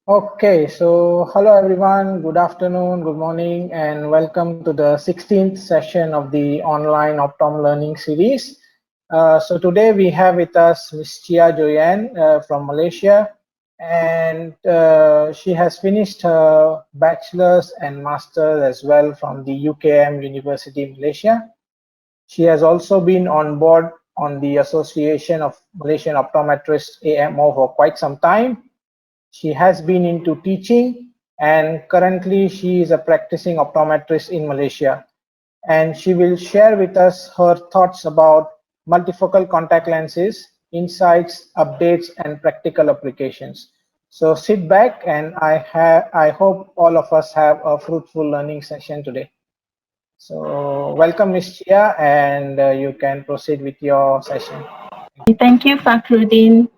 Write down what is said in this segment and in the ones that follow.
Okay, so hello everyone, good afternoon, good morning, and welcome to the 16th session of the online Optom learning series. So today we have with us Ms. Jho Yan from Malaysia, and she has finished her bachelor's and master's as well from the UKM University, Malaysia. She has also been on board on the Association of Malaysian Optometrists AMO for quite some time. She has been into teaching, and currently she is a practicing optometrist in Malaysia. And she will share with us her thoughts about multifocal contact lenses, insights, updates, and practical applications. So sit back, and I hope all of us have a fruitful learning session today. So welcome, Ms. Chia, and you can proceed with your session. Thank you, Fakhruddin.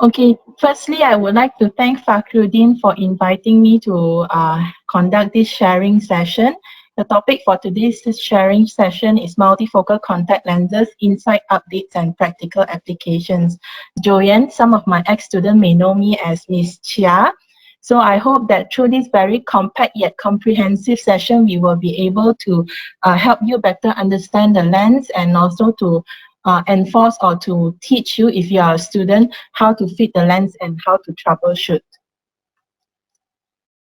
Okay, firstly, I would like to thank Fakhruddin for inviting me to conduct this sharing session. The topic for today's sharing session is multifocal contact lenses, insight updates and practical applications. Jho Yan, some of my ex-students may know me as Miss Chia. So I hope that through this very compact yet comprehensive session, we will be able to help you better understand the lens and also to enforce or to teach you, if you are a student, how to fit the lens and how to troubleshoot.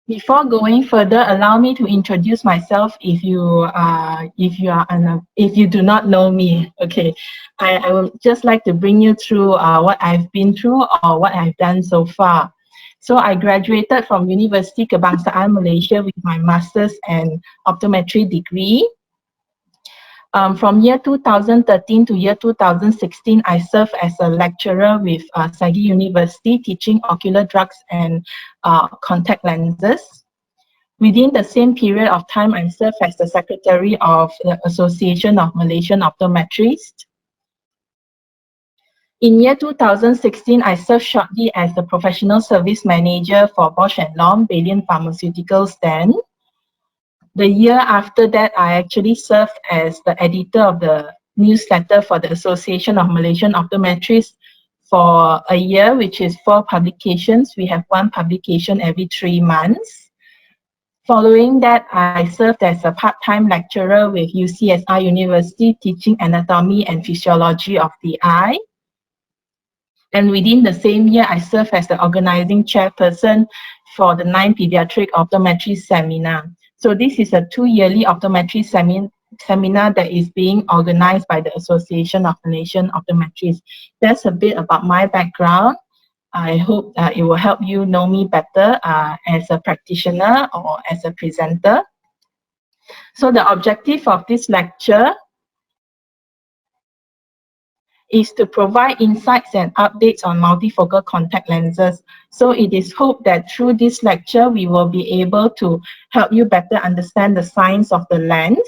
Before going further, allow me to introduce myself if you do not know me. Okay, I would just like to bring you through what I've been through or what I've done so far. So I graduated from University Kebangsaan Malaysia with my master's and optometry degree. From year 2013 to year 2016, I served as a lecturer with Sagi University teaching ocular drugs and contact lenses. Within the same period of time, I served as the secretary of the Association of Malaysian Optometrists. In year 2016, I served shortly as the professional service manager for Bausch & Lomb, Valiant Pharmaceuticals then. The year after that, I actually served as the editor of the newsletter for the Association of Malaysian Optometrists for a year, which is 4 publications. We have 1 publication every 3 months. Following that, I served as a part-time lecturer with UCSI University teaching anatomy and physiology of the eye. And within the same year, I served as the organizing chairperson for the 9th Pediatric Optometry Seminar. So this is a 2-yearly optometry seminar that is being organized by the Association of Malaysian Optometrists. That's a bit about my background. I hope it will help you know me better as a practitioner or as a presenter. So the objective of this lecture is to provide insights and updates on multifocal contact lenses. So it is hoped that through this lecture, we will be able to help you better understand the science of the lens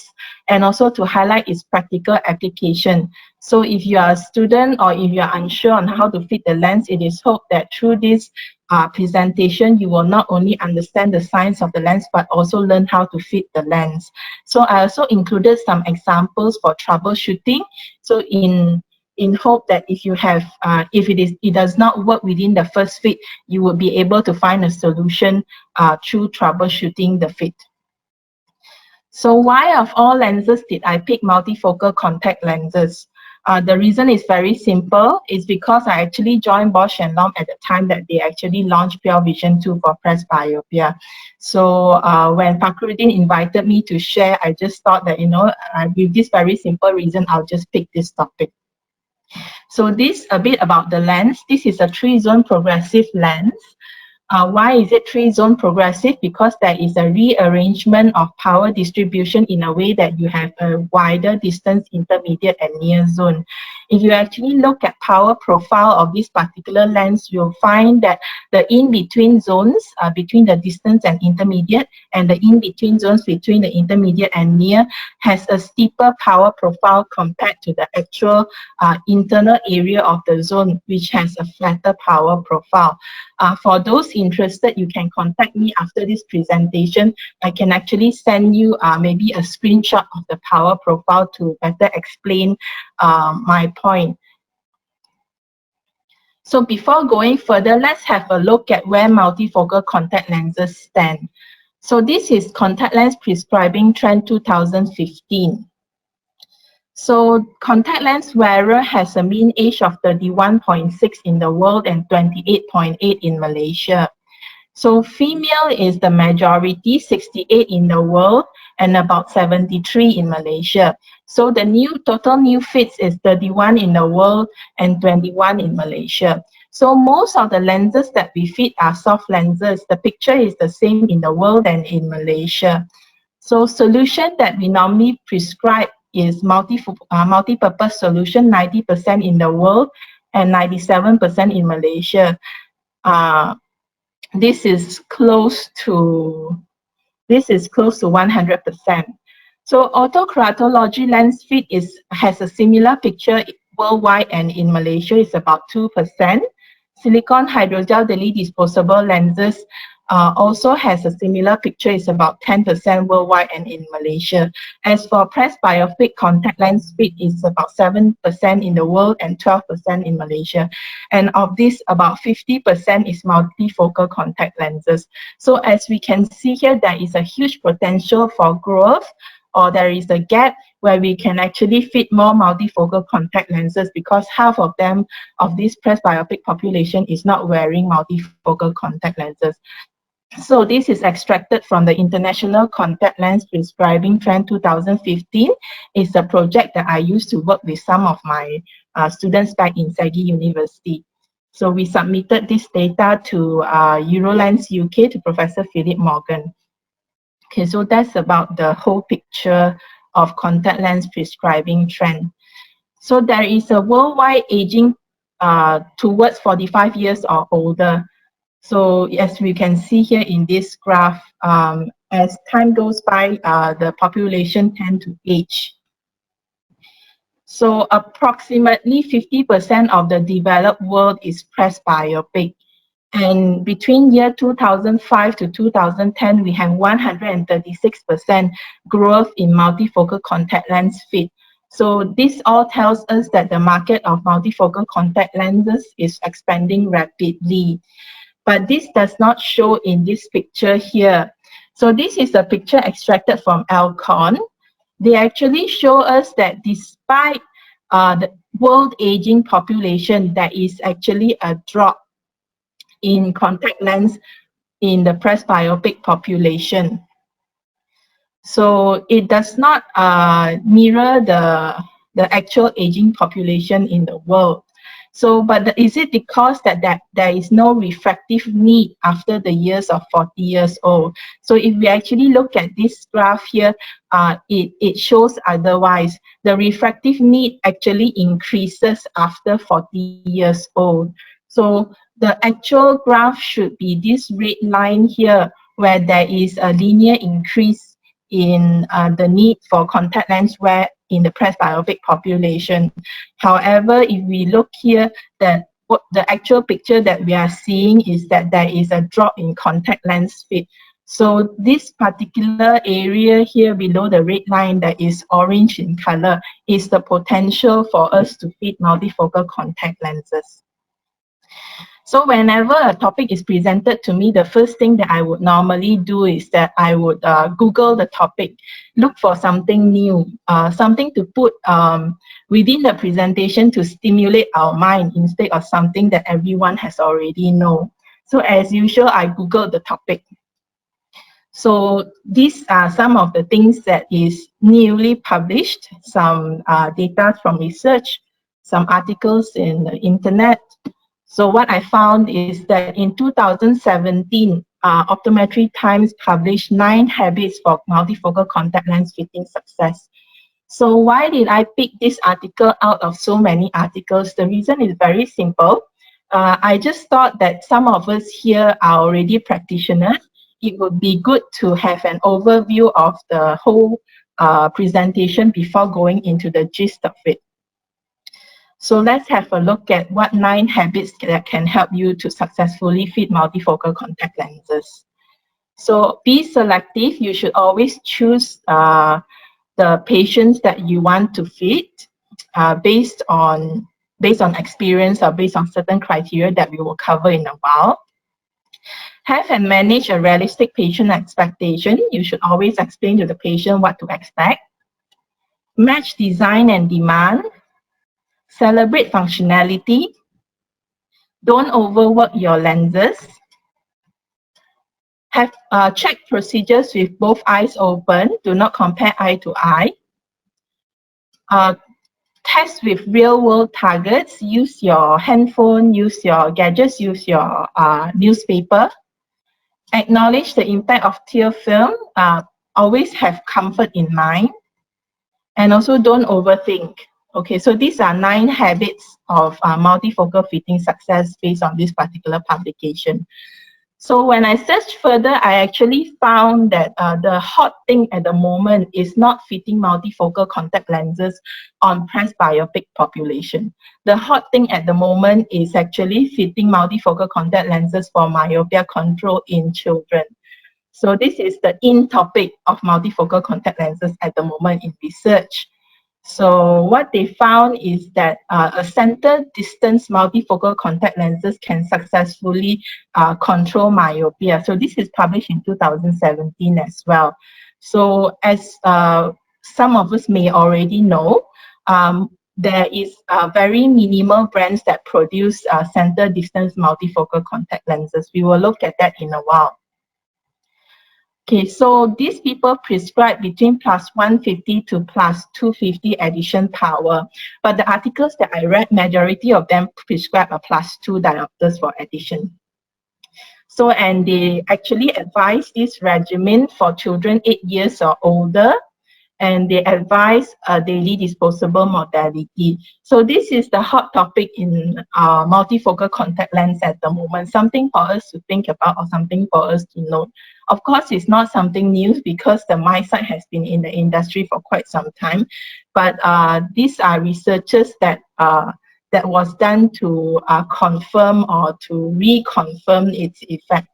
and also to highlight its practical application. So if you are a student or if you are unsure on how to fit the lens, it is hoped that through this presentation, you will not only understand the science of the lens, but also learn how to fit the lens. So I also included some examples for troubleshooting. So in hope that if you have, if it does not work within the first fit, you will be able to find a solution through troubleshooting the fit. So why of all lenses did I pick multifocal contact lenses? The reason is very simple. It's because I actually joined Bausch & Lomb at the time that they actually launched Pure Vision 2 for presbyopia. So when Fakhruddin invited me to share, I just thought that, with this very simple reason, I'll just pick this topic. So this a bit about the lens. This is a 3-zone progressive lens. Why is it 3-zone progressive? Because there is a rearrangement of power distribution in a way that you have a wider distance, intermediate and near zone. If you actually look at power profile of this particular lens, you'll find that the in-between zones between the distance and intermediate and the in-between zones between the intermediate and near has a steeper power profile compared to the actual internal area of the zone, which has a flatter power profile. For those interested, you can contact me after this presentation. I can actually send you maybe a screenshot of the power profile to better explain my point. So before going further, let's have a look at where multifocal contact lenses stand. So this is contact lens prescribing trend 2015. So contact lens wearer has a mean age of 31.6 in the world and 28.8 in Malaysia. So female is the majority, 68 in the world and about 73 in Malaysia. So the total new fits is 31 in the world and 21 in Malaysia. So most of the lenses that we fit are soft lenses. The picture is the same in the world and in Malaysia. So solution that we normally prescribe is multi-purpose solution, 90% in the world and 97% in Malaysia. This is close to 100%. So autokeratology lens fit has a similar picture worldwide, and in Malaysia is about 2%. Silicone hydrogel daily disposable lenses also has a similar picture, is about 10% worldwide and in Malaysia. As for presbyopic contact lens fit, is about 7% in the world and 12% in Malaysia. And of this, about 50% is multifocal contact lenses. So as we can see here, there is a huge potential for growth, or there is a gap where we can actually fit more multifocal contact lenses, because half of them, of this presbyopic population, is not wearing multifocal contact lenses. So this is extracted from the International Contact Lens Prescribing Trend 2015. It's a project that I used to work with some of my students back in Sagi University. So we submitted this data to Eurolens UK to Professor Philip Morgan. Okay, so that's about the whole picture of contact lens prescribing trend. So there is a worldwide aging towards 45 years or older. So as we can see here in this graph, as time goes by, the population tend to age. So approximately 50% of the developed world is presbyopic. And between year 2005 to 2010, we have 136% growth in multifocal contact lens fit. So this all tells us that the market of multifocal contact lenses is expanding rapidly. But this does not show in this picture here. So this is a picture extracted from Alcon. They actually show us that despite the world aging population, there is actually a drop in contact lens in the presbyopic population. So it does not mirror the actual aging population in the world. So, but is it because that there is no refractive need after the years of 40 years old? So if we actually look at this graph here, it shows otherwise. The refractive need actually increases after 40 years old. So the actual graph should be this red line here, where there is a linear increase in the need for contact lens wear in the presbyopic population. However, if we look here, the actual picture that we are seeing is that there is a drop in contact lens fit. So this particular area here below the red line that is orange in color is the potential for us to fit multifocal contact lenses. So whenever a topic is presented to me, the first thing that I would normally do is that I would Google the topic, look for something new, something to put within the presentation to stimulate our mind instead of something that everyone has already known. So as usual, I Googled the topic. So these are some of the things that is newly published, some data from research, some articles in the internet. So what I found is that in 2017, Optometry Times published 9 habits for multifocal contact lens fitting success. So why did I pick this article out of so many articles? The reason is very simple. I just thought that some of us here are already practitioners. It would be good to have an overview of the whole presentation before going into the gist of it. So let's have a look at what 9 habits that can help you to successfully fit multifocal contact lenses. So be selective. You should always choose the patients that you want to fit based on based on experience or based on certain criteria that we will cover in a while. Have and manage a realistic patient expectation. You should always explain to the patient what to expect. Match design and demand. Celebrate functionality. Don't overwork your lenses. Have check procedures with both eyes open. Do not compare eye to eye. Test with real-world targets. Use your handphone, use your gadgets, use your newspaper. Acknowledge the impact of tear film. Always have comfort in mind. And also don't overthink. Okay, so these are 9 habits of multifocal fitting success based on this particular publication. So when I searched further, I actually found that the hot thing at the moment is not fitting multifocal contact lenses on presbyopic population. The hot thing at the moment is actually fitting multifocal contact lenses for myopia control in children. So this is the in topic of multifocal contact lenses at the moment in research. So what they found is that a center distance multifocal contact lenses can successfully control myopia. So this is published in 2017 as well. So as some of us may already know, there is very minimal brands that produce center distance multifocal contact lenses. We will look at that in a while. Okay, so these people prescribe between plus 150 to plus 250 addition power. But the articles that I read, majority of them prescribe a plus 2 diopters for addition. So, and they actually advise this regimen for children 8 years or older. And they advise a daily disposable modality. So this is the hot topic in multifocal contact lens at the moment, something for us to think about or something for us to know. Of course, it's not something new because the MiSight has been in the industry for quite some time, but these are researches that was done to confirm or to reconfirm its effect.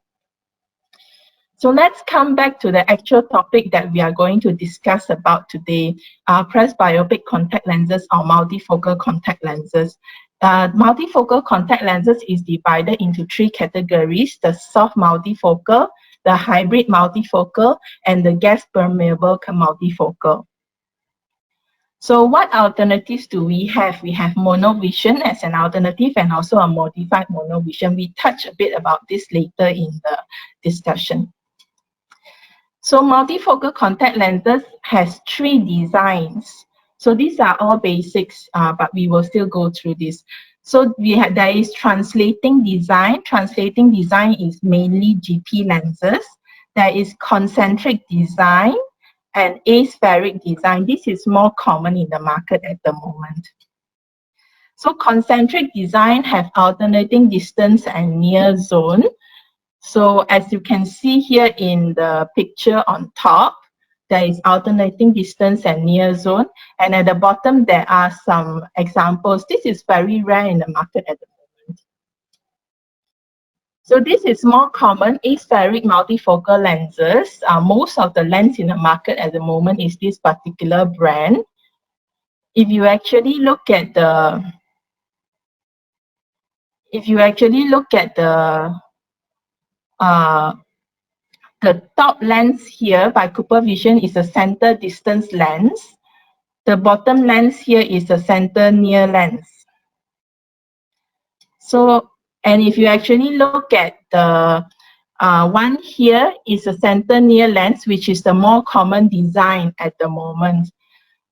So let's come back to the actual topic that we are going to discuss about today, presbyopic contact lenses or multifocal contact lenses. Multifocal contact lenses is divided into 3 categories: the soft multifocal, the hybrid multifocal, and the gas permeable multifocal. So what alternatives do we have? We have monovision as an alternative and also a modified monovision. We touch a bit about this later in the discussion. So multifocal contact lenses has 3 designs. So these are all basics, but we will still go through this. So there is translating design. Translating design is mainly GP lenses. There is concentric design and aspheric design. This is more common in the market at the moment. So concentric design have alternating distance and near zone. So as you can see here in the picture on top, there is alternating distance and near zone. And at the bottom, there are some examples. This is very rare in the market at the moment. So this is more common, aspheric multifocal lenses. Most of the lens in the market at the moment is this particular brand. If you actually look at the top lens here by Monovision is a center distance lens. The bottom lens here is a center near lens. So, and if you actually look at the one here is a center near lens, which is the more common design at the moment.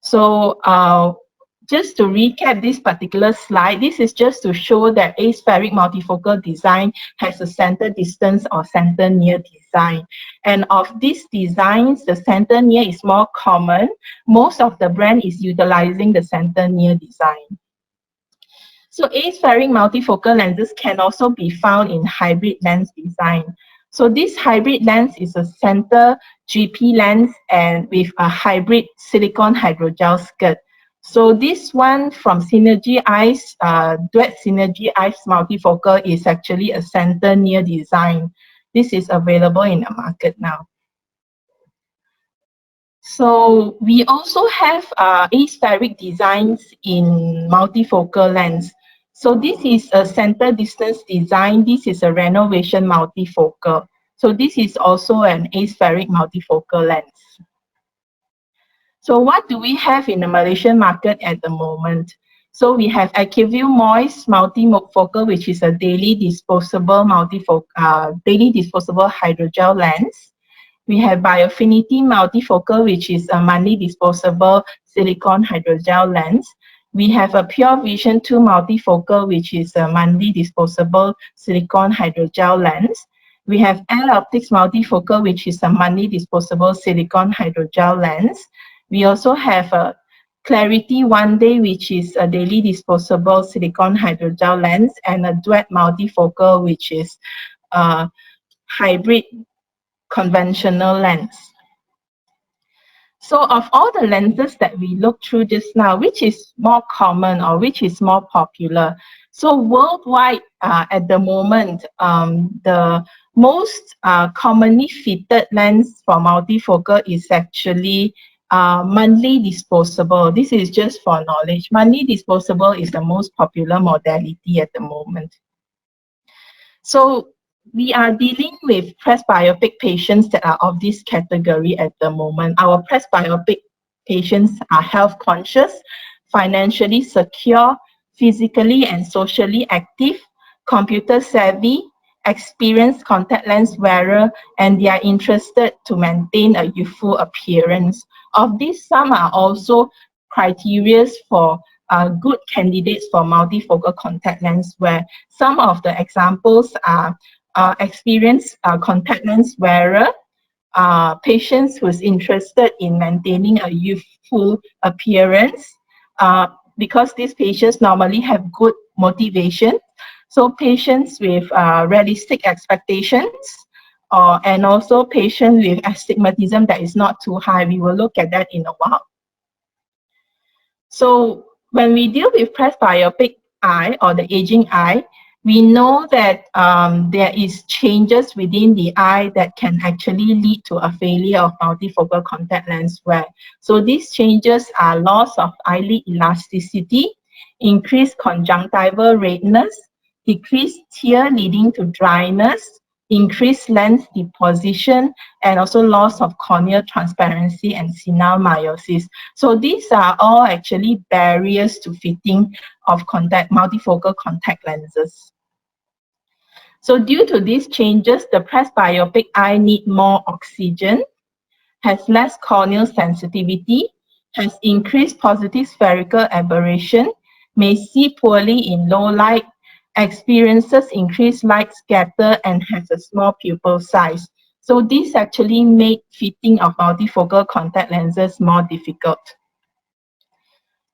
So, just to recap this particular slide, this is just to show that aspheric multifocal design has a center distance or center near design. And of these designs, the center near is more common. Most of the brand is utilizing the center near design. So aspheric multifocal lenses can also be found in hybrid lens design. So this hybrid lens is a center GP lens and with a hybrid silicone hydrogel skirt. So this one from Synergy Eyes, Duet Synergy Eyes multifocal is actually a center near design. This is available in the market now. So we also have aspheric designs in multifocal lens. So this is a center distance design. This is a renovation multifocal. So this is also an aspheric multifocal lens. So what do we have in the Malaysian market at the moment? So we have AccuView Moist multifocal, which is a daily disposable hydrogel lens. We have Biofinity multifocal, which is a monthly disposable silicone hydrogel lens. We have a Pure Vision 2 multifocal, which is a monthly disposable silicone hydrogel lens. We have Air Optics multifocal, which is a monthly disposable silicone hydrogel lens. We also have a Clarity One Day, which is a daily disposable silicone hydrogel lens, and a Duet multifocal, which is a hybrid conventional lens. So of all the lenses that we looked through just now, which is more common or which is more popular? So worldwide, at the moment, the most commonly fitted lens for multifocal is actually monthly disposable. This is just for knowledge. Monthly disposable is the most popular modality at the moment. So we are dealing with presbyopic patients that are of this category at the moment. Our presbyopic patients are health conscious, financially secure, physically and socially active, computer savvy, experienced contact lens wearer, and they are interested to maintain a youthful appearance. Of these, some are also criteria for good candidates for multifocal contact lens, where some of the examples are experienced contact lens wearer, patients who is interested in maintaining a youthful appearance, because these patients normally have good motivation. So patients with realistic expectations, and also patients with astigmatism that is not too high. We will look at that in a while. So when we deal with presbyopic eye or the aging eye, we know that there is changes within the eye that can actually lead to a failure of multifocal contact lens wear. So these changes are loss of eyelid elasticity, increased conjunctival redness, decreased tear leading to dryness, increased lens deposition, and also loss of corneal transparency and senile miosis. So these are all actually barriers to fitting of multifocal contact lenses. So due to these changes, the presbyopic eye need more oxygen, has less corneal sensitivity, has increased positive spherical aberration, may see poorly in low light, experiences increased light scatter, and has a small pupil size. So this actually made fitting of multifocal contact lenses more difficult.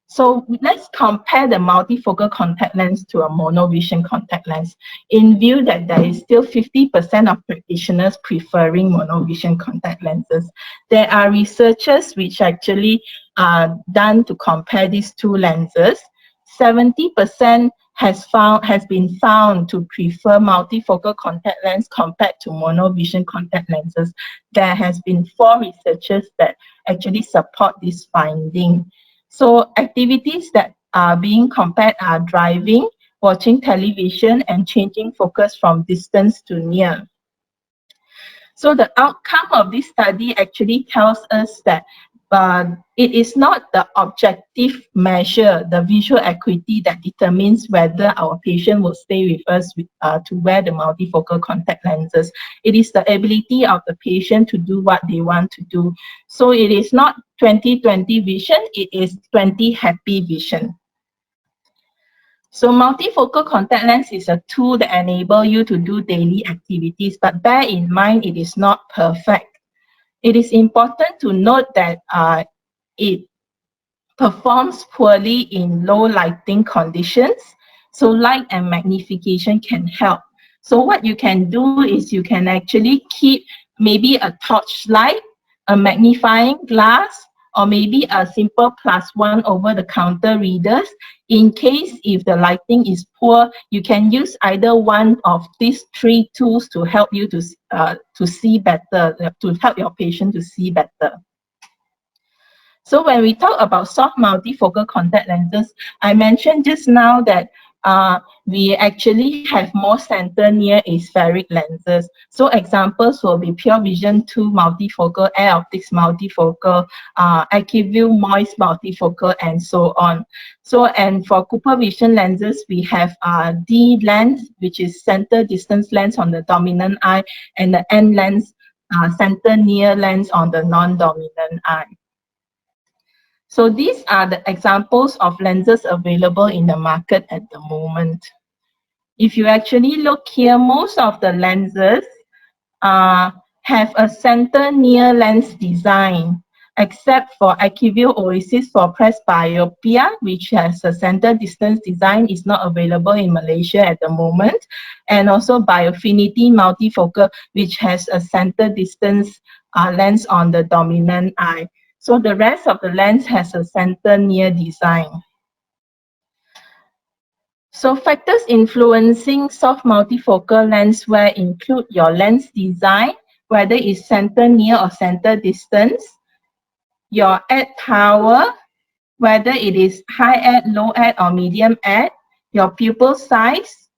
So let's compare the multifocal contact lens to a monovision contact lens, in view that there is still 50% of practitioners preferring monovision contact lenses. There are researches which actually are done to compare these two lenses. 70% has been found to prefer multifocal contact lens compared to monovision contact lenses. There has been 4 researchers that actually support this finding. So activities that are being compared are driving, watching television, and changing focus from distance to near. So the outcome of this study actually tells us that it is not the objective measure, the visual acuity, that determines whether our patient will stay with us to wear the multifocal contact lenses. It is the ability of the patient to do what they want to do. So it is not 20/20 vision, it is 20 happy vision. So multifocal contact lens is a tool that enables you to do daily activities, but bear in mind it is not perfect. It is important to note that it performs poorly in low lighting conditions. So light and magnification can help. So what you can do is you can actually keep maybe a torchlight, a magnifying glass, or maybe a simple +1 over-the-counter readers. In case if the lighting is poor, you can use either one of these 3 tools to help you to see better, to help your patient to see better. So when we talk about soft multifocal contact lenses, I mentioned just now that we actually have more center near aspheric lenses. So examples will be Pure Vision 2 multifocal, Air Optics multifocal, AccuView Moist multifocal, and so on. So, and for Cooper Vision lenses, we have D lens, which is center distance lens on the dominant eye, and the N lens, center near lens on the non-dominant eye. So these are the examples of lenses available in the market at the moment. If you actually look here, most of the lenses have a center near lens design, except for AccuView Oasis for presbyopia, which has a center distance design, is not available in Malaysia at the moment, and also Biofinity multifocal, which has a center distance lens on the dominant eye. So the rest of the lens has a center near design. So factors influencing soft multifocal lens wear include your lens design, whether it's center near or center distance, your add power, whether it is high add, low add, or medium add, your pupil size,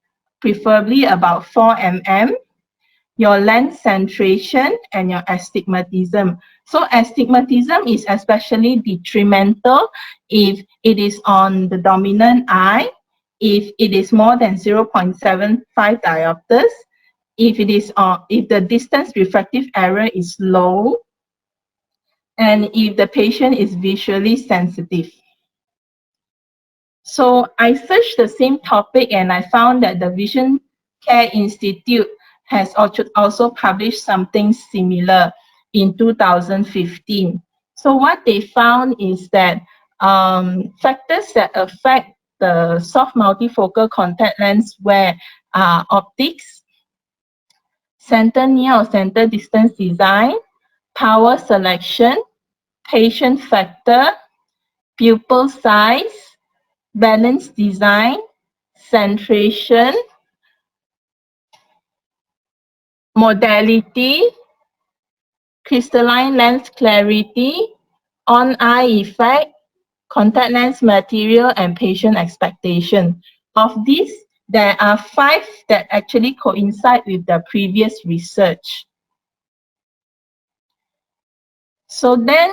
preferably about 4 mm, your lens centration, and your astigmatism. So astigmatism is especially detrimental if it is on the dominant eye, if it is more than 0.75 diopters, if the distance refractive error is low, and if the patient is visually sensitive. So I searched the same topic and I found that the Vision Care Institute has also published something similar in 2015. So what they found is that factors that affect the soft multifocal contact lens wear are optics, center near or center distance design, power selection, patient factor, pupil size, balance design, centration, modality, crystalline lens clarity, on-eye effect, contact lens material, and patient expectation. Of these, there are 5 that actually coincide with the previous research. So then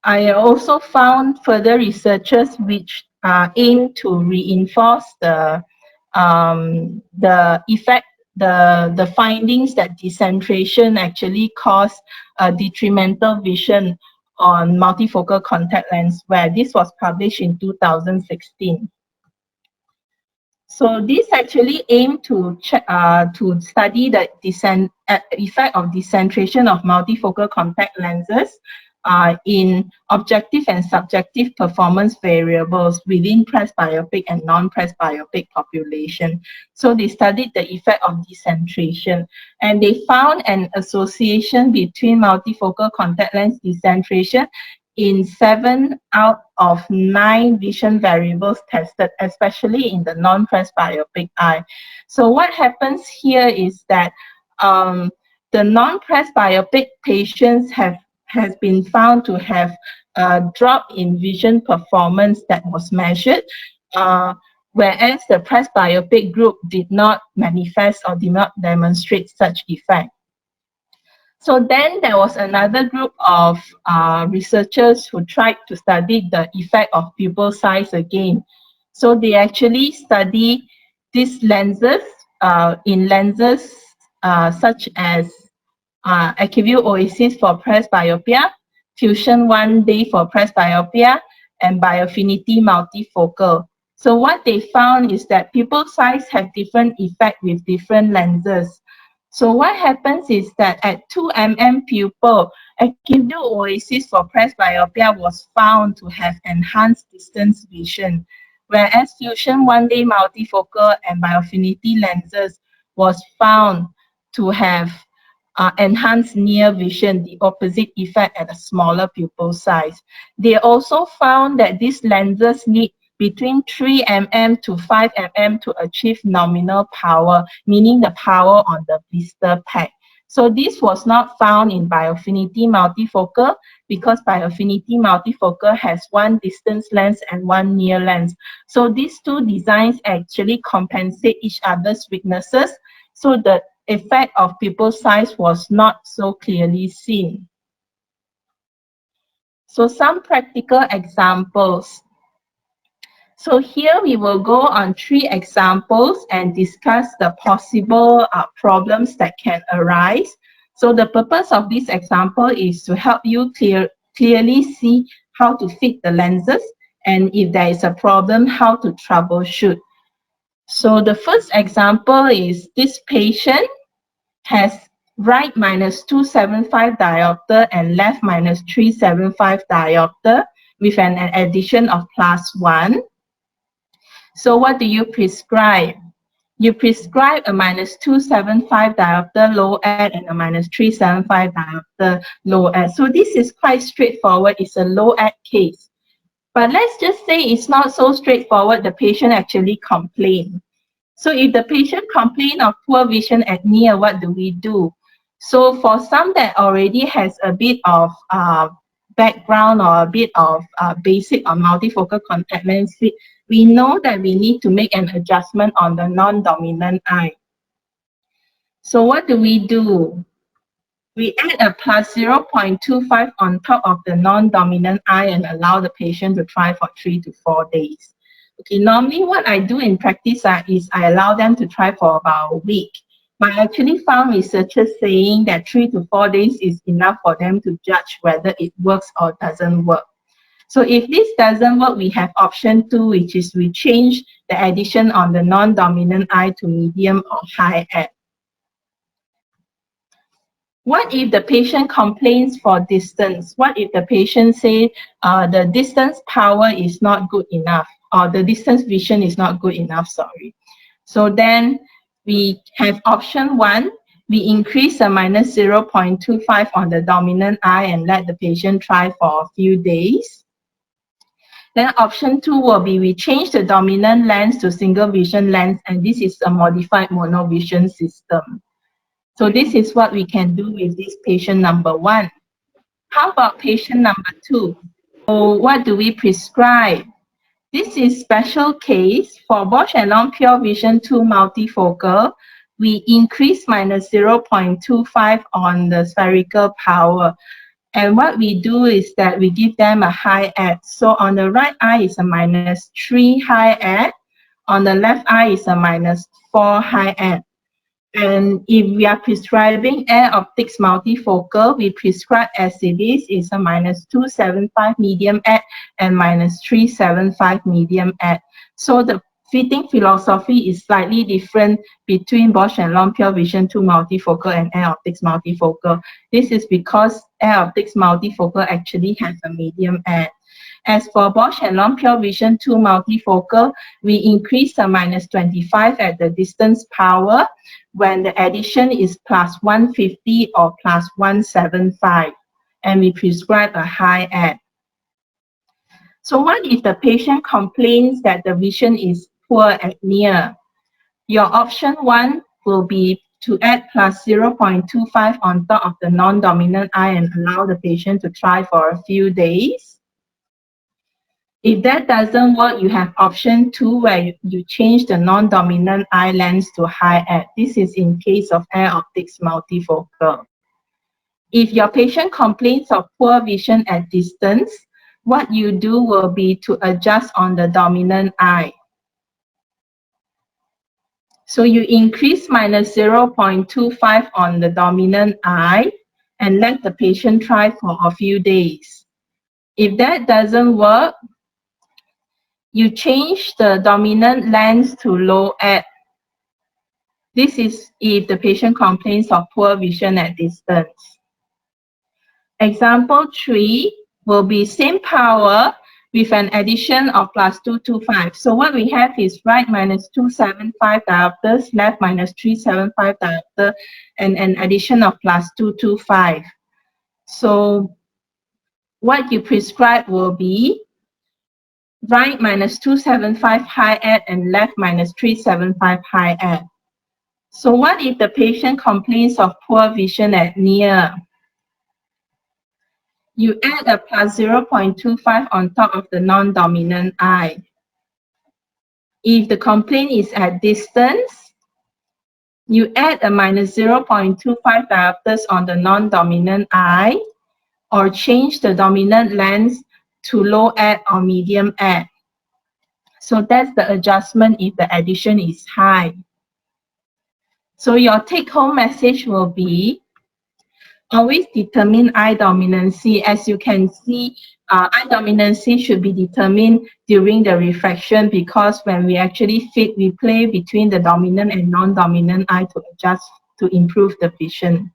I also found further researches which aim to reinforce the findings that decentration actually cause detrimental vision on multifocal contact lens, where this was published in 2016. So this actually aimed to study the effect of decentration of multifocal contact lenses in objective and subjective performance variables within presbyopic and non-presbyopic population. So they studied the effect of decentration, and they found an association between multifocal contact lens decentration in 7 out of 9 vision variables tested, especially in the non-presbyopic eye. So what happens here is that the non-presbyopic patients has been found to have a drop in vision performance that was measured, whereas the presbyopic group did not manifest or did not demonstrate such effect. So then there was another group of researchers who tried to study the effect of pupil size again. So they actually study these lenses in lenses such as AccuView Oasis for presbyopia, Fusion 1-Day for presbyopia, and Biofinity multifocal. So what they found is that pupil size have different effect with different lenses. So what happens is that at 2 mm pupil, AccuView Oasis for presbyopia was found to have enhanced distance vision, whereas Fusion 1-Day multifocal and Biofinity lenses was found to have enhanced near vision, the opposite effect at a smaller pupil size. They also found that these lenses need between 3 mm to 5 mm to achieve nominal power, meaning the power on the blister pack. So this was not found in biofinity multifocal because biofinity multifocal has one distance lens and one near lens. So these two designs actually compensate each other's weaknesses. So the effect of pupil size was not so clearly seen. So some practical examples. So here we will go on 3 examples and discuss the possible problems that can arise. So the purpose of this example is to help you clearly see how to fit the lenses, and if there is a problem, how to troubleshoot. So the first example is this patient has right -275 diopter and left -375 diopter with an addition of +1. So what do you prescribe? You prescribe a -275 diopter low ad and a -375 diopter low ad. So this is quite straightforward. It's a low ad case. But let's just say it's not so straightforward. The patient actually complained. So if the patient complains of poor vision at near, what do we do? So for some that already has a bit of background or a bit of basic on multifocal contact lens fit, we know that we need to make an adjustment on the non-dominant eye. So what do? We add a +0.25 on top of the non-dominant eye and allow the patient to try for 3 to 4 days. Okay, normally what I do in practice is I allow them to try for about a week. But I actually found researchers saying that 3 to 4 days is enough for them to judge whether it works or doesn't work. So if this doesn't work, we have option 2, which is we change the addition on the non-dominant eye to medium or high ad. What if the patient complains for distance? What if the patient say the distance power is not good enough, or the distance vision is not good enough, sorry. So then we have option 1, we increase a -0.25 on the dominant eye and let the patient try for a few days. Then option 2 will be we change the dominant lens to single vision lens, and this is a modified monovision system. So this is what we can do with this patient number 1. How about patient number 2? So what do we prescribe? This is special case for Bausch & Lomb Pure Vision 2 multifocal. We increase -0.25 on the spherical power. And what we do is that we give them a high ad. So on the right eye is a -3 high ad. On the left eye is a -4 high ad. And if we are prescribing Air Optics multifocal, we prescribe as it is a -275 medium ad and -375 medium ad. So the fitting philosophy is slightly different between Bausch & Lomb Pure Vision 2 multifocal and Air Optics multifocal. This is because Air Optics multifocal actually has a medium ad. As for Bausch & Lomb Pure Vision 2 multifocal, we increase the -25 at the distance power when the addition is +150 or +175, and we prescribe a high ad. So what if the patient complains that the vision is poor at near? Your option 1 will be to add +0.25 on top of the non-dominant eye and allow the patient to try for a few days. If that doesn't work, you have option 2 where you change the non-dominant eye lens to high ad. This is in case of Air Optics multifocal. If your patient complains of poor vision at distance, what you do will be to adjust on the dominant eye. So you increase -0.25 on the dominant eye and let the patient try for a few days. If that doesn't work, you change the dominant lens to low ad. This is if the patient complains of poor vision at distance. Example 3 will be same power with an addition of +225. So what we have is right -275 diopters, left -375 diopter, and an addition of +225. So what you prescribe will be right -275 high ad and left -375 high ad. So what if the patient complains of poor vision at near? You add a plus 0.25 on top of the non-dominant eye. If the complaint is at distance, you add a minus 0.25 diopters on the non-dominant eye, or change the dominant lens to low at or medium at. So that's the adjustment if the addition is high. So your take-home message will be, always determine eye dominancy. As you can see, eye dominancy should be determined during the refraction, because when we actually fit, we play between the dominant and non-dominant eye to adjust to improve the vision.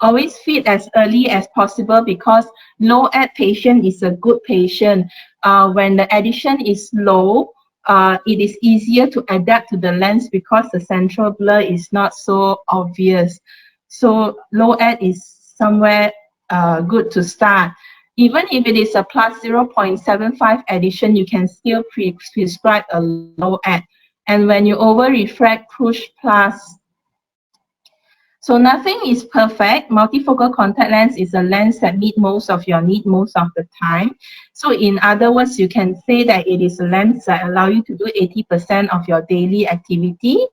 Always fit as early as possible, because low at patient is a good patient. When the addition is low, it is easier to adapt to the lens because the central blur is not so obvious. So low at is somewhere good to start. Even if it is a plus 0.75 addition, you can still prescribe a low at. And when you over refract, push plus. So nothing is perfect. Multifocal contact lens is a lens that meets most of your need most of the time. So in other words, you can say that it is a lens that allows you to do 80% of your daily activity,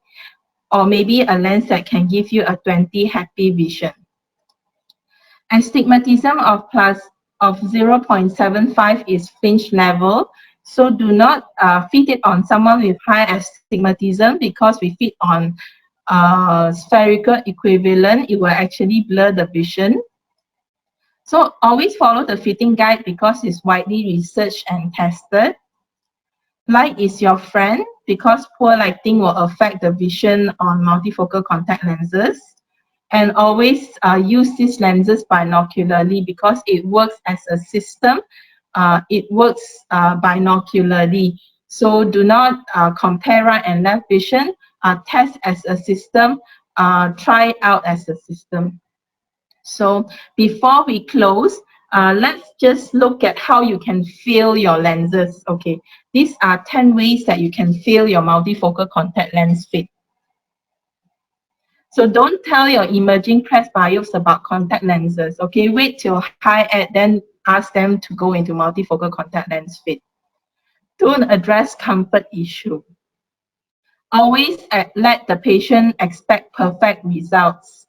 or maybe a lens that can give you a 20 happy vision. Astigmatism of plus of 0.75 is fringe level. So do not fit it on someone with high astigmatism, because we fit on spherical equivalent, it will actually blur the vision. So always follow the fitting guide, because it's widely researched and tested. Light is your friend, because poor lighting will affect the vision on multifocal contact lenses. And always use these lenses binocularly, because it works as a system. It works binocularly. So do not compare right and left vision. Test as a system. Try it out as a system. So before we close, let's just look at how you can fill your lenses. Okay, these are 10 ways that you can fill your multifocal contact lens fit. So don't tell your emerging presbyopes about contact lenses. Okay, wait till high at, then ask them to go into multifocal contact lens fit. Don't address comfort issue. Always let the patient expect perfect results.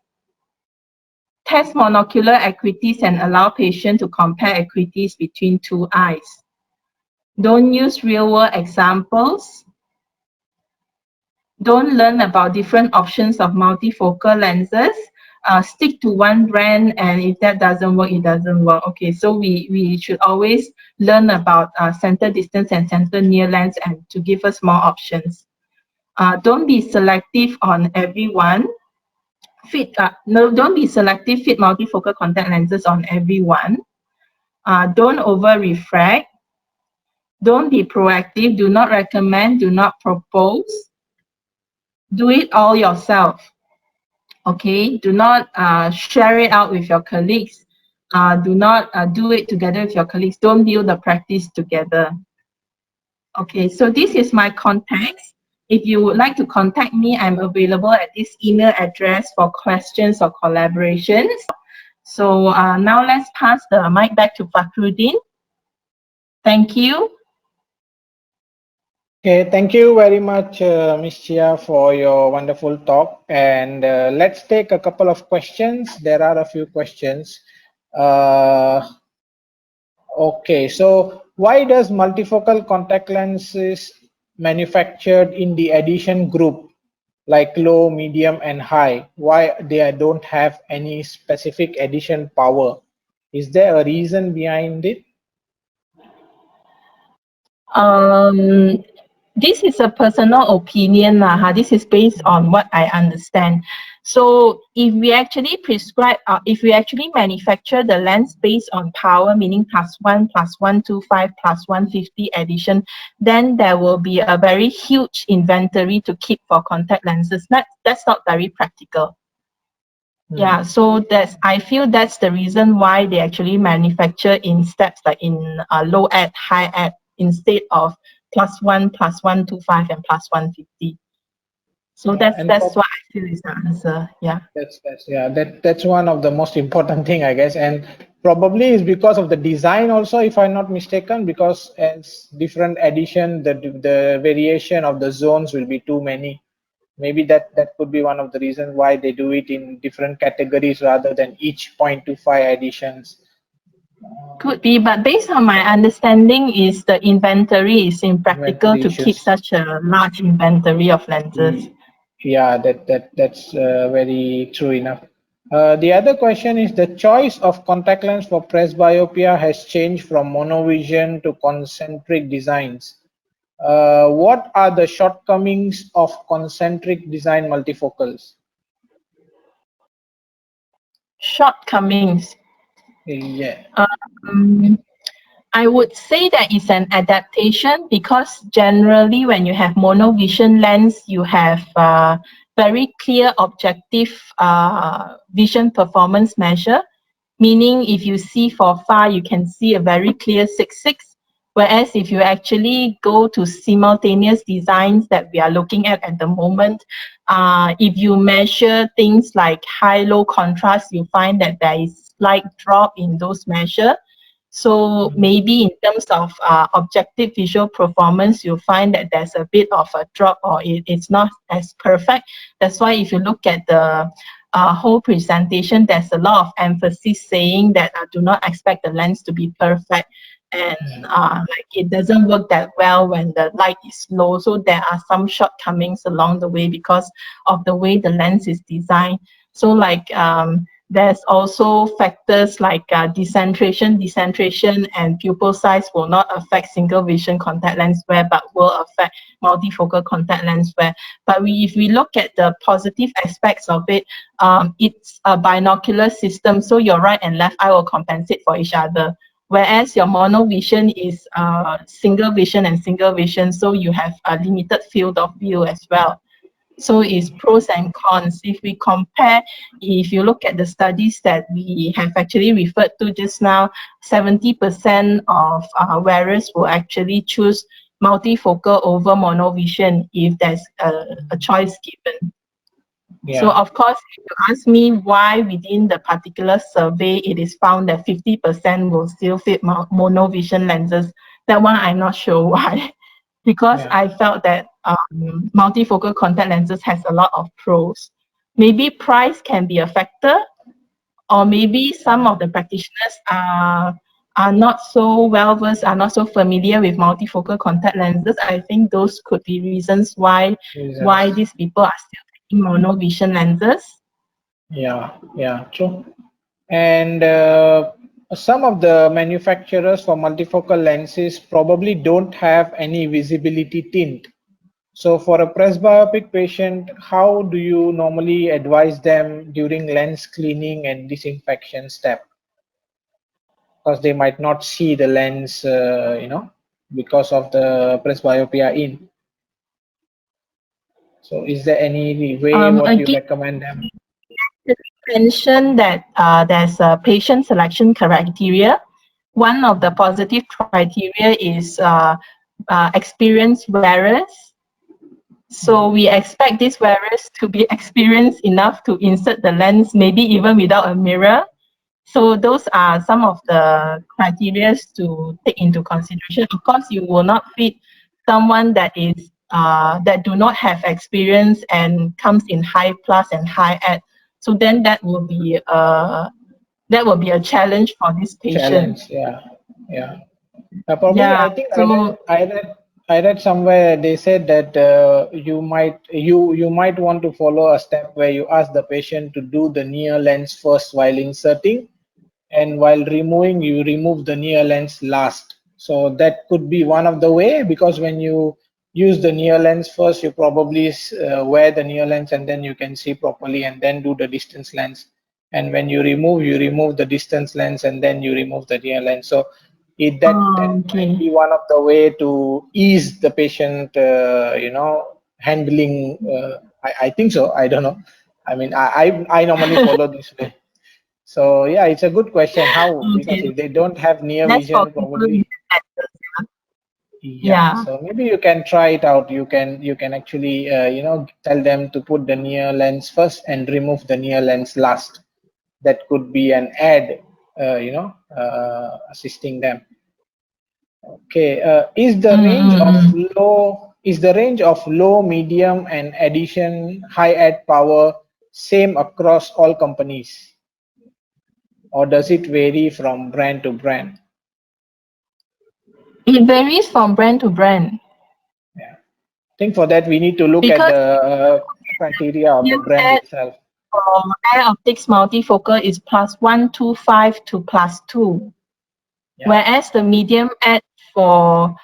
Test monocular acuities and allow patient to compare acuities between two eyes. Don't use real-world examples. Don't learn about different options of multifocal lenses. Stick to one brand, and if that doesn't work, it doesn't work. Okay, so we should always learn about center distance and center near lens, and to give us more options. Don't be selective on everyone. Don't be selective. Fit multifocal contact lenses on everyone. Don't over refract. Don't be proactive. Do not recommend. Do not propose. Do it all yourself. Okay, do not share it out with your colleagues. Do not do it together with your colleagues. Don't build the practice together. Okay, so this is my contacts. If you would like to contact me, I'm available at this email address for questions or collaborations. So now let's pass the mic back to Fakhruddin. Thank you. Okay, thank you very much, Ms. Chia, for your wonderful talk. And let's take a couple of questions. There are a few questions. Okay, so why does multifocal contact lenses manufactured in the addition group, like low, medium, and high, why they don't have any specific addition power? Is there a reason behind it? This is a personal opinion. This is based on what I understand. So if we actually prescribe, if we actually manufacture the lens based on power, meaning +1, +125, +150 addition, then there will be a very huge inventory to keep for contact lenses. That's not very practical. Yeah, so I feel that's the reason why they actually manufacture in steps, like in low at, high at, instead of +1, +125, and +150. So Yeah, and that's what I feel is the answer. Yeah. that's one of the most important thing, I guess, and probably is because of the design also, if I'm not mistaken, because as different addition, the variation of the zones will be too many. Maybe that could be one of the reasons why they do it in different categories rather than each 0.25 additions. Could be, but based on my understanding is the inventory is impractical Inventory to keep issues. such a large inventory of lenses. Yeah, that's very true enough. The other question is the choice of contact lens for presbyopia has changed from monovision to concentric designs. What are the shortcomings of concentric design multifocals? Shortcomings. Yeah. Um, I would say that it's an adaptation because generally when you have monovision lens, you have very clear objective vision performance measure, meaning if you see for far, you can see a very clear 6:6. Whereas if you actually go to simultaneous designs that we are looking at the moment, if you measure things like high-low contrast, you find that there is slight drop in those measures. So maybe in terms of objective visual performance, you'll find that there's a bit of a drop or it's not as perfect. That's why if you look at the whole presentation, there's a lot of emphasis saying that do not expect the lens to be perfect. And like it doesn't work that well when the light is low. So there are some shortcomings along the way because of the way the lens is designed. So like there's also factors like decentration and pupil size will not affect single vision contact lens wear, but will affect multifocal contact lens wear. But if we look at the positive aspects of it, it's a binocular system, so your right and left eye will compensate for each other. Whereas your monovision is single vision and single vision, so you have a limited field of view as well. So it's pros and cons. If we compare, if you look at the studies that we have actually referred to just now, 70% of wearers will actually choose multifocal over monovision if there's a choice given. Yeah. So of course, if you ask me why within the particular survey it is found that 50% will still fit monovision lenses, that one I'm not sure why. Because I felt that multifocal contact lenses has a lot of pros. Maybe price can be a factor, or maybe some of the practitioners are not so well versed, are not so familiar with multifocal contact lenses. I think those could be reasons why these people are still taking monovision lenses. Yeah, true. And some of the manufacturers for multifocal lenses probably don't have any visibility tint. So for a presbyopic patient, how do you normally advise them during lens cleaning and disinfection step? Because they might not see the lens, because of the presbyopia in. So is there any way what you Again, recommend them? mention that there's a patient selection criteria. One of the positive criteria is experienced wearers. So we expect these wearers to be experienced enough to insert the lens, maybe even without a mirror. So those are some of the criteria to take into consideration. Of course, you will not fit someone that is that do not have experience and comes in high plus and high ad. So then that will be a challenge for this patient. Challenge, yeah. Probably, Yeah. I think So I read somewhere they said that you might want to follow a step where you ask the patient to do the near lens first while inserting, and while removing you remove the near lens last. So that could be one of the way, because when you use the near lens first, you probably wear the near lens and then you can see properly, and then do the distance lens. And when you remove the distance lens and then you remove the near lens. So that might okay. be one of the way to ease the patient, handling. I think so. I don't know. I mean, I normally follow this way. So yeah, it's a good question. How? Because Okay. if they don't have near That's for vision, people probably. with lenses. Yeah, so maybe you can try it out. You can actually tell them to put the near lens first and remove the near lens last. That could be an aid, assisting them. Okay, is the range of low, medium, and addition high add power same across all companies, or does it vary from brand to brand? It varies from brand to brand. Yeah, I think for that we need to look at Because the criteria of the you brand said itself. Air Optics multifocal is +125 to +2, Yeah. whereas the medium add for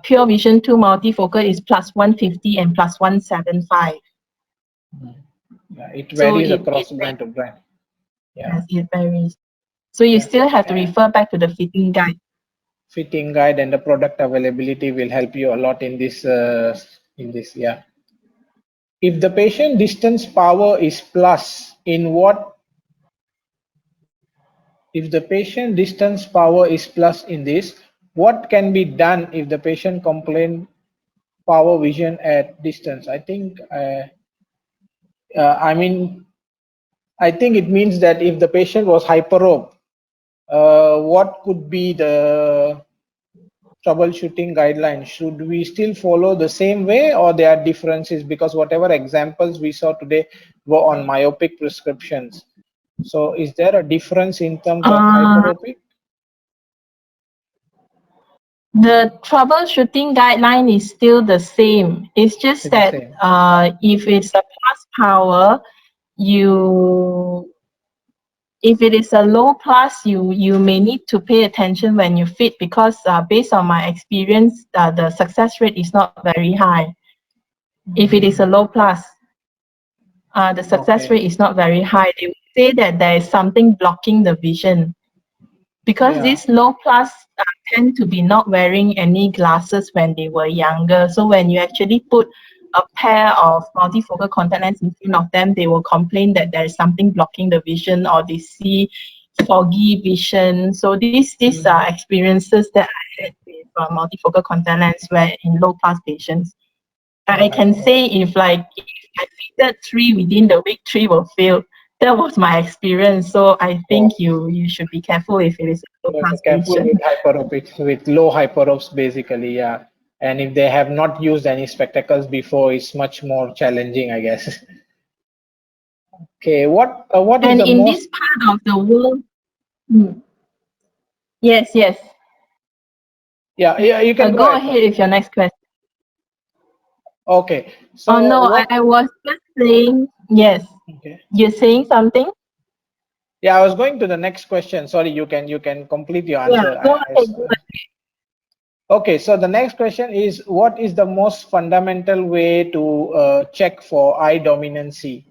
Pure Vision 2 multifocal is +150 and +175. Yeah, it So varies across it brand to brand. Yeah. yes, it varies. So you Yeah. still have to refer back to the fitting guide. Fitting guide and the product availability will help you a lot in this. Yeah. If the patient distance power is plus, in what? If the patient distance power is plus in this, what can be done if the patient complain power vision at distance? I think. I mean, I think it means that if the patient was hyperope, what could be the troubleshooting guidelines? Should we still follow the same way, or there are differences? Because whatever examples we saw today were on myopic prescriptions. So is there a difference in terms of hyperopic? The troubleshooting guideline is still the same. It's just It's the that same. if it's a plus power, if it is a low plus, you may need to pay attention when you fit, because based on my experience, the success rate is not very high. If it is a low plus, the success rate is not very high. They would say that there is something blocking the vision, because these low plus tend to be not wearing any glasses when they were younger. So when you actually put a pair of multifocal contact lenses in front of them, they will complain that there is something blocking the vision, or they see foggy vision. So these are experiences that I had with multifocal contact lens where in low plus patients. I can say if I fitted 3 within the week, 3 will fail. That was my experience. So I think you should be careful if it is a low class Careful patient. with hyperopics, with low hyperopes basically, yeah. And if they have not used any spectacles before, it's much more challenging, I guess. Okay, what is And the in most? this part of the world, yes. Yeah, you can Go ahead. ahead with your next question. Okay, so Oh no, what? I was just saying, yes. Okay. You're saying something? Yeah, I was going to the next question. Sorry, you can complete your Yeah, answer. go ahead. Okay, so the next question is, what is the most fundamental way to check for eye dominancy?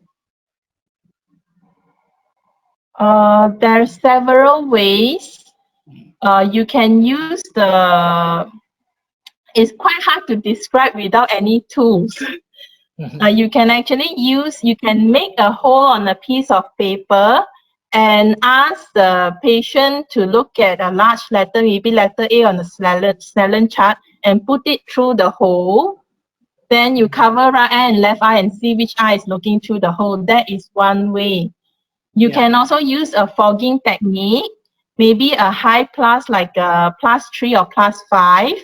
There are several ways. You can use it's quite hard to describe without any tools. You can make a hole on a piece of paper and ask the patient to look at a large letter, maybe letter A on the Snellen chart, and put it through the hole. Then you cover right eye and left eye and see which eye is looking through the hole. That is one way. You can also use a fogging technique, maybe a high plus like a +3 or +5.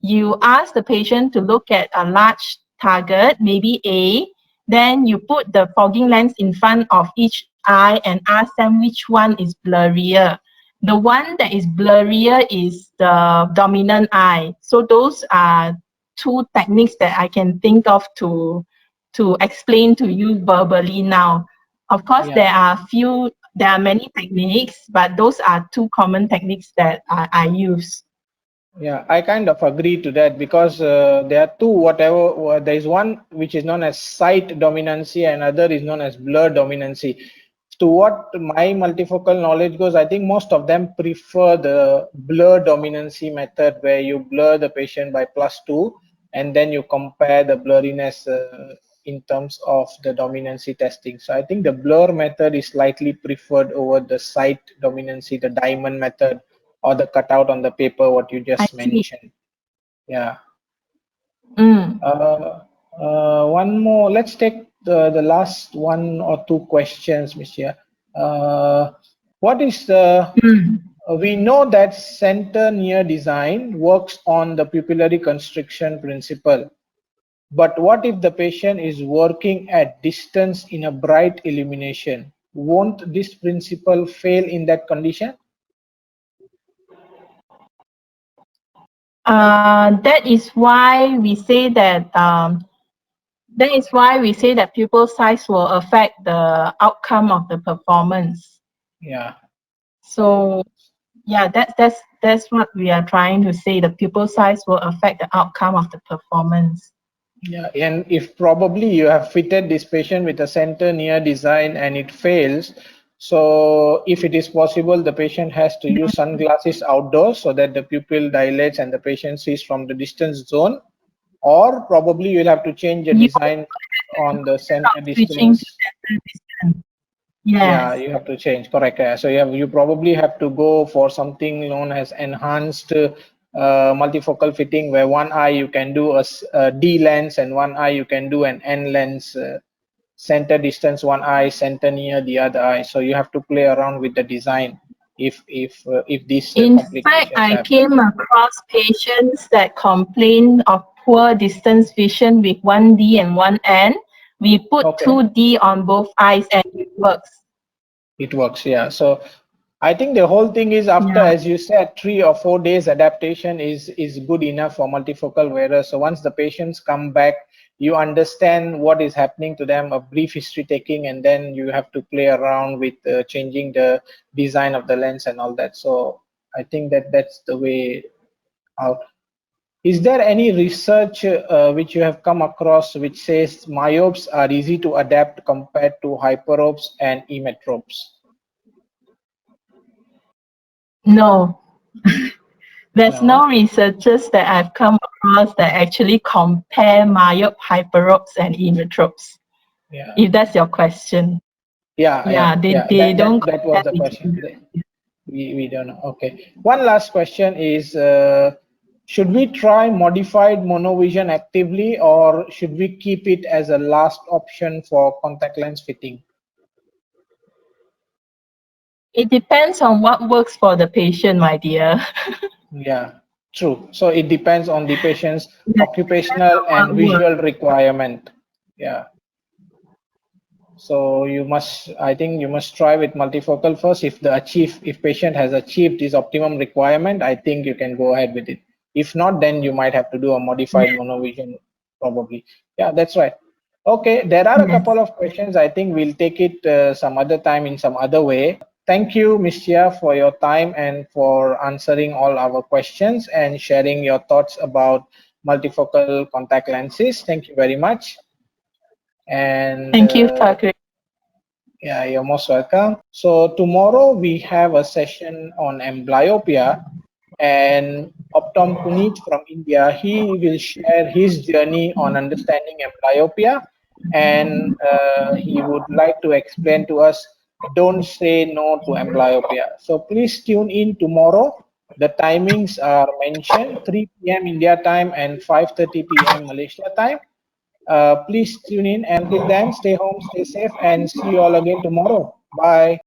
You ask the patient to look at a large target, maybe A, then you put the fogging lens in front of each eye and ask them which one is blurrier. The one that is blurrier is the dominant eye. So those are two techniques that I can think of to explain to you verbally now. Of course, there are many techniques, but those are two common techniques that I use. Yeah, I kind of agree to that, because there are two, there is one which is known as sight dominancy and other is known as blur dominancy. To what my multifocal knowledge goes, I think most of them prefer the blur dominancy method, where you blur the patient by +2 and then you compare the blurriness in terms of the dominancy testing. So I think the blur method is slightly preferred over the sight dominancy, the diamond method, or the cutout on the paper, what you I just see. mentioned. Yeah. Mm. One more. Let's take the last one or two questions, Ms. Chia. What is the? Mm. We know that center near design works on the pupillary constriction principle. But what if the patient is working at distance in a bright illumination? Won't this principle fail in that condition? That is why we say that pupil size will affect the outcome of the performance. Yeah. So yeah, that's what we are trying to say. The pupil size will affect the outcome of the performance. Yeah, and if probably you have fitted this patient with a center near design and it fails, so if it is possible, the patient has to use sunglasses outdoors so that the pupil dilates and the patient sees from the distance zone, or probably you'll have to change the You design on the center switching to distance. center distance. Yeah, Yes. you have to change, correct. Yeah. So you probably have to go for something known as enhanced multifocal fitting, where one eye you can do a D lens and one eye you can do an N lens, center distance one eye, center near the other eye. So you have to play around with the design if these In fact, complications I happen. came across patients that complain of poor distance vision with 1D and 1N. We put Okay. 2D on both eyes and it works. It works, yeah. So I think the whole thing is after, Yeah. as you said, 3 or 4 days adaptation is good enough for multifocal wearers. So once the patients come back, you understand what is happening to them, a brief history taking, and then you have to play around with changing the design of the lens and all that. So I think that's the way out. Is there any research which you have come across which says myopes are easy to adapt compared to hyperopes and emmetropes? No, there's no No. researchers that I've come across that actually compare myop, hyperopes, and emmetropes. Yeah. If that's your question. Yeah, Yeah, yeah, they, yeah. they That don't that that was compare the question. between them. We don't know. Okay. One last question is, should we try modified monovision actively, or should we keep it as a last option for contact lens fitting? It depends on what works for the patient, my dear. Yeah, true. So it depends on the patient's That depends occupational on and what works. visual requirement. Yeah. So you must, I think you must try with multifocal first. If patient has achieved his optimum requirement, I think you can go ahead with it. If not, then you might have to do a modified Yes, monovision probably. Yeah, that's right. Okay, there are a yes. couple of questions. I think we'll take it some other time in some other way. Thank you, Ms. Chia, for your time and for answering all our questions and sharing your thoughts about multifocal contact lenses. Thank you very much. And Thank you, Fakri. yeah, you're most welcome. So tomorrow we have a session on amblyopia, and Optom Puneet from India, he will share his journey on understanding amblyopia, and he would like to explain to us, don't say no to amblyopia. So please tune in tomorrow. The timings are mentioned, 3 p.m. India time and 5:30 p.m. Malaysia time. Please tune in. Until then, stay home, stay safe, and see you all again tomorrow. Bye.